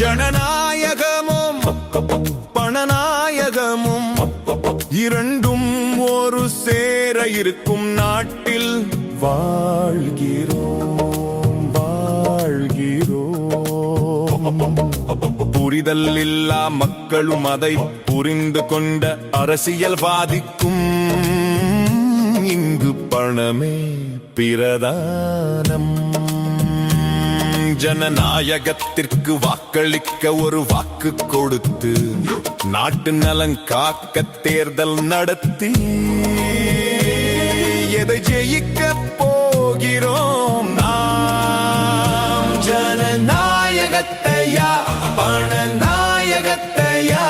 ஜனநாயகமும் பணநாயகமும் இரண்டும் ஒரு சேர இருக்கும் நாட்டில் வாழ்கிறோம் புரிதல் இல்லா மக்களும் அதை புரிந்து கொண்ட அரசியல்வாதிக்கும் இங்கு பணமே பிரதானம். ஜனநாயகத்திற்கு வாக்களிக்க ஒரு வாக்கு கொடுத்து நாட்டு நலன் காக்க தேர்தல் நடத்தி எதை ஜெயிக்க போகிறோம் நாம்? ஜனநாயகத்தையா பணநாயகத்தையா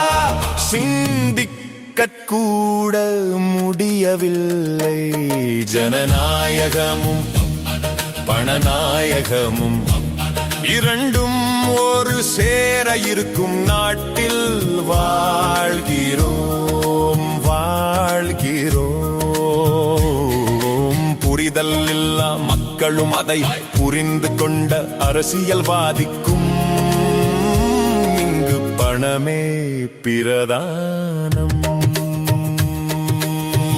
சிந்திக்க கூட முடியவில்லை. ஜனநாயகமும் பணநாயகமும் இரண்டும் ஒரு சேர இருக்கும் நாட்டில் வாழ்கிறோம். புரிதல் இல்லா மக்களும் அதை புரிந்து கொண்ட அரசியல்வாதிக்கும் இங்கு பணமே பிரதானம்.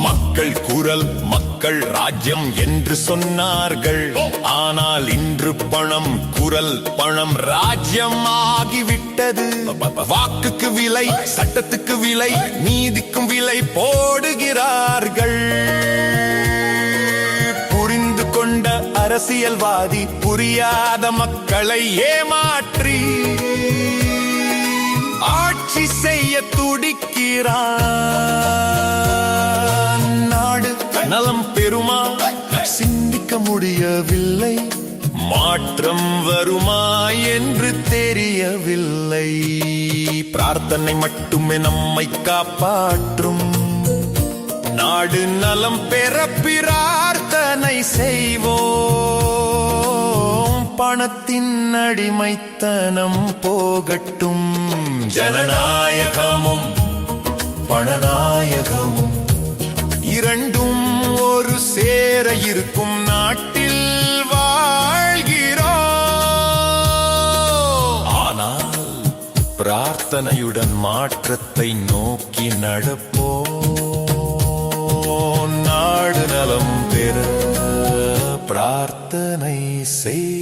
மக்கள் குரல் மக்கள் ராஜ்யம் என்று சொன்னார்கள். ஆனால் இன்று பணம் குரல் பணம் ராஜ்யம் ஆகிவிட்டது. வாக்குக்கு விலை, சட்டத்துக்கு விலை, நீதிக்கும் விலை போடுகிறார்கள். புரிந்து கொண்ட அரசியல்வாதி புரியாத மக்களை ஏமாற்றி ஆட்சி செய்ய துடிக்கிறான். நாடு நலம் பெறுமா சிந்திக்க முடியவில்லை. மாற்றம் வருமா என்று தெரியவில்லை. பிரார்த்தனை மட்டுமே நம்மை காப்பாற்றும். நாடு நலம் பெற பிரார்த்தனை செய்வோம். பணத்தின் அடிமைத்தனம் போகட்டும். ஜனநாயகமும் பணநாயகமும் இரண்டும் ஒரு சேர இருக்கும் நாட்டில் வாழ்கிறோம். ஆனால் பிரார்த்தனையுடன் மாற்றத்தை நோக்கி நடப்போம். நாடு நலம் பெற பிரார்த்தனை செய்.